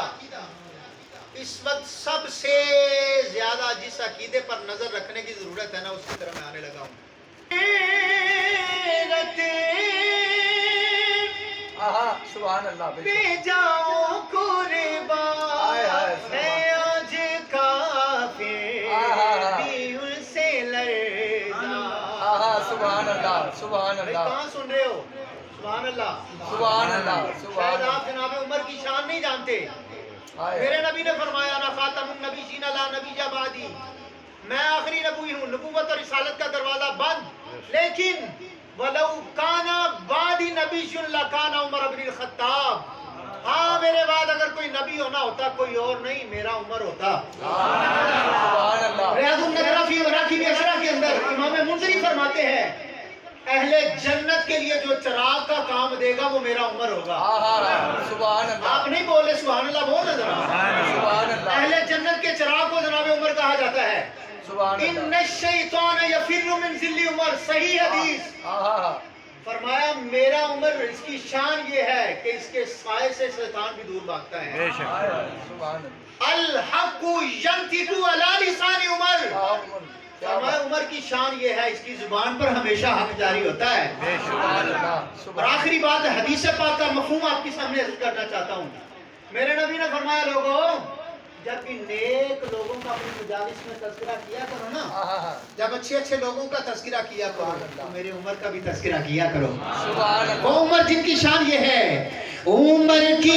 عقیدہ اس وقت سب سے زیادہ جس عقیدے پر نظر رکھنے کی ضرورت ہے نا اس کی طرف میں آنے لگا ہوں. سبحان اللہ. پہ جاؤ قربان ہے آج کافر بھی ان سے لرزاں. سبحان اللہ. سبحان بھائی اللہ. کہاں سن رہے ہو؟ سبحان اللہ. سبحان اللہ. شاید سبحان آپ جناب عمر کی شان نہیں جانتے. میرے نبی نے فرمایا نا خاتم النبی لا نبی بعدی، میں آخری نبی ہوں، نبوت اور رسالت کا دروازہ بند، لیکن وَلَوْ كَانَ بَعْدِ نَبِيٌّ لَكَانَ عُمَرُ بْنُ الْخَطَّابِ. ہاں میرے بعد اگر کوئی نبی ہونا ہوتا کوئی اور نہیں، میرا عمر ہوتا. سبحان اللہ. ریاض النظرہ فی مراقب اسرا کے اندر امام منذری فرماتے ہیں اہل جنت کے لیے جو چراغ کا کام دے گا وہ میرا عمر ہوگا. سبحان اللہ. آپ نہیں بولے سبحان اللہ بولنا ذرا. سبحان اللہ. اہل جنت کے چراغ کو جناب عمر کہا جاتا ہے. سبحان ان اللہ. الشیطان یفر من ذل عمر. صحیح حدیث. فرمایا میرا عمر اس کی شان یہ ہے کہ اس کے سائے سے شیطان بھی دور بھاگتا ہے. سبحان الحق ینطق علی لسان عمر. اللہ. فرمایا عمر کی شان یہ ہے اس کی زبان پر ہمیشہ حق جاری ہوتا ہے. سبحان اللہ. اور آخری بات حدیث پاک کا مفہوم آپ کے سامنے عرض کرنا چاہتا ہوں. میرے نبی نے فرمایا لوگوں جب بھی نیک لوگوں کا اپنی مجالس میں تذکرہ کیا کرو نا، جب اچھے اچھے لوگوں کا تذکرہ کیا کرو تو میرے عمر کا بھی تذکرہ کیا کرو. سبحان اللہ. وہ عمر جن کی شان یہ ہے عمر کی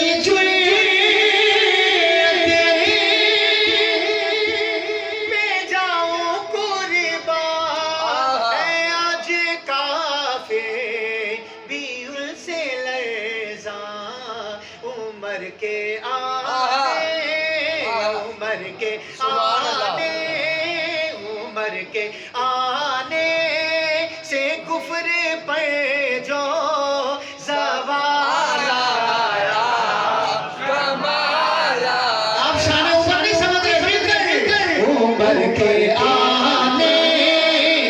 عمر کے آنے سے کفر پر جو زوال آیا. آپ شان عمر نہیں سمجھ رہے. عمر کے آنے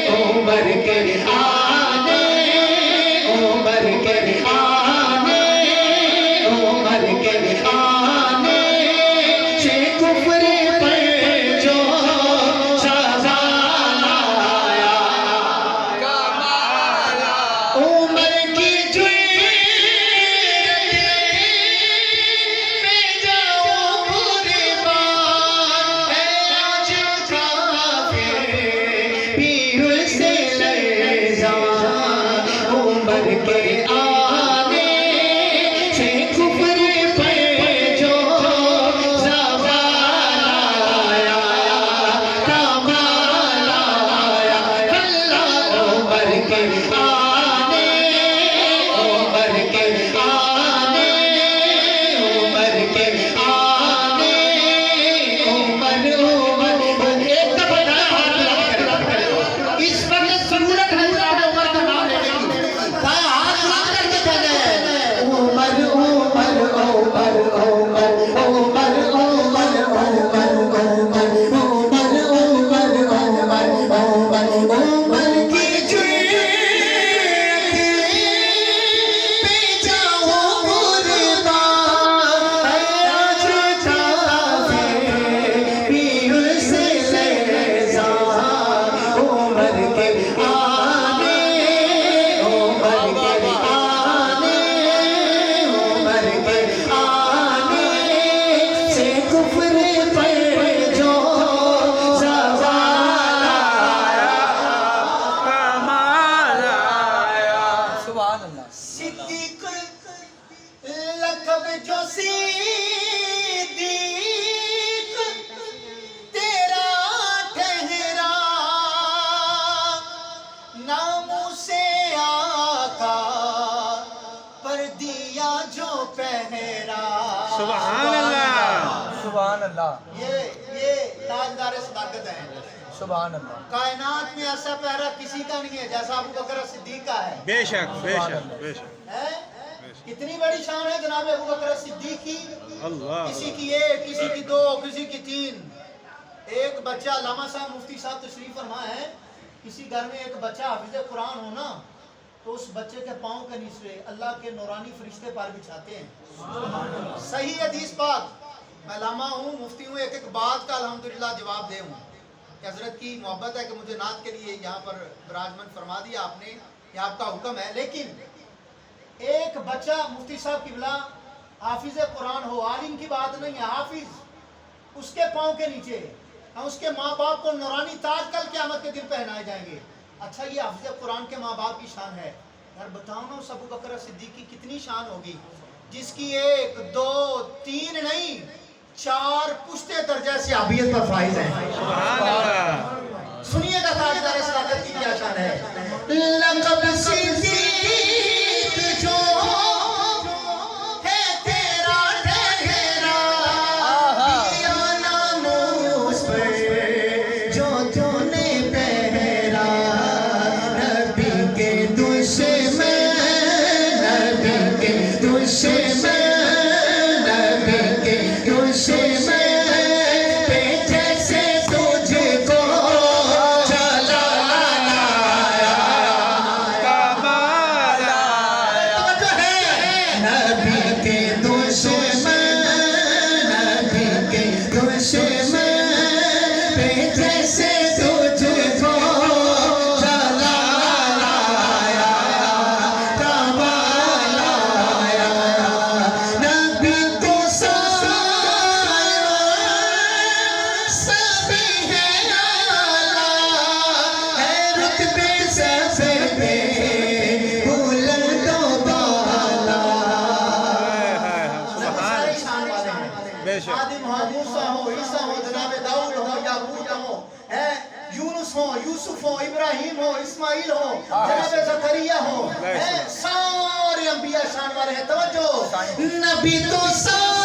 عمر کے آنے عمر کے آنے عمر کے آنے سے کفر پر جو زوال آیا. عمر کی جوئی میں جاؤ قربان ہے آج کافر بھی ان سے لرزاں. عمر کے آنے سے کفر پر جو زوال آیا کمال آیا. اللہ عمر کے آنے عمر کے آنے عمر کے آنے عمر ایک دفعہ ہاتھ لگا کر اس وقت ضرورت ہے جناب عمر کا نام لینے کی. ہاتھ لگا کر کے چلے عمر عمر عمر عمر عمر عمر عمر کی جوئی پہ جاؤ قربان ہے آج کافر بھی ان سے لرزاں. عمر کے آنے عمر کے آنے عمر کے آنے سے کفر پر جو زوال آیا. سبحان اللہ. صدیق لقب جو صدیق تیرا ٹھہرا ناموں سے آقا پر دیا جو پہرا. سبحان اللہ. سبحان اللہ. یہ تاجدار صداقت ہے. سبحان اللہ. کائنات میں ایسا پہرا کسی کا نہیں ہے جیسا ابو بکر صدیق کا ہے. بے شک بے شک بے شک. ہے؟ کتنی بڑی شان ہے جناب ابو بکر صدیق کی. اللہ کسی کی ایک کسی کی دو کسی کی تین. ایک بچہ علامہ صاحب مفتی صاحب تشریف فرما ہے کسی گھر میں ایک بچہ حافظ قرآن ہو نا تو اس بچے کے پاؤں کے نیچے اللہ کے نورانی فرشتے پر بچھاتے ہیں. صحیح حدیث پاک میں لاما ہوں، مفتی ہوں، ایک ایک بات کا الحمدللہ جواب دے ہوں کہ حضرت کی محبت ہے کہ مجھے نعت کے لیے یہاں پر براجمان فرما دیا آپ نے، یہ آپ کا حکم ہے. لیکن ایک بچہ مفتی صاحب قبلہ حافظ قرآن ہو، عالم کی بات نہیں ہے، حافظ، اس کے پاؤں کے نیچے ہم اس کے ماں باپ کو نورانی تاج کل قیامت کے دن پہنائے جائیں گے. اچھا یہ حافظ قرآن کے ماں باپ کی شان ہے، یار بتاؤ نا اس ابو بکر صدیق کی کتنی شان ہوگی جس کی 1 2 3 نہیں 4 پشتے درجہ صحابیت پر فائز ہیں. سبحان اللہ. سنیے گا تاجدار صداقت کی کیا شان ہے. لقب صدیق جو ہے تیرا ٹھہرا، دیا ناموس پر جو تو نے پہرا، نبی کے دشمن، نبی کے دشمن، نبی کے دشمن پہ جیسے تجھ کو جلال آیا. کمال توجہ ہے. نبی کے دشمن، نبی کے دشمن پہ جیسے تجھ کو جلال آیا، کمال آیا. نبی تو سایہ سبھی ہے اعلیٰ، ہے رتبے سب پہ بلند و بالا. سبحان بے شک. آدم ہو، موسیٰ ہو، عیسیٰ ہو، جناب داؤد ہو، یعقوب ہو، یونس ہو، یوسف ہو، ابراہیم ہو، اسماعیل ہو، جناب زکریا ہو، سارے انبیاء شان والے ہیں. توجہ. نبی تو سایہ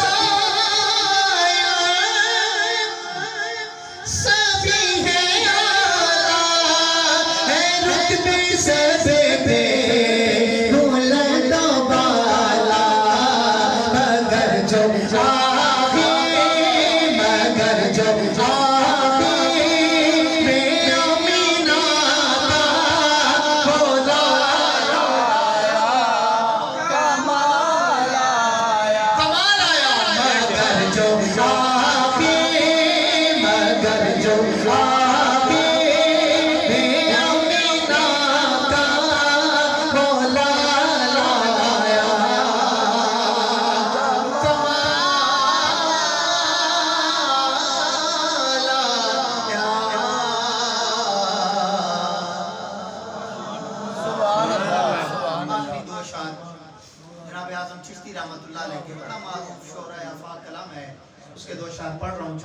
سبھی ہے اعلیٰ، ہے رتبے سب پہ بلند و بالا. مگر جو مگر جو میں امینا کا بولا کمال آیا. کمال آیا. مگر جو مگر جو میں امینا کا بولا لایا. سبحان اللہ. سبحان اللہ. آخری 2 اشعار جناب اعظم چشتی رحمۃ اللہ علیہ کے بڑا معروف شعرۂ آفاق کلام ہے، اس کے 2 اشعار پڑھ رہا ہوں.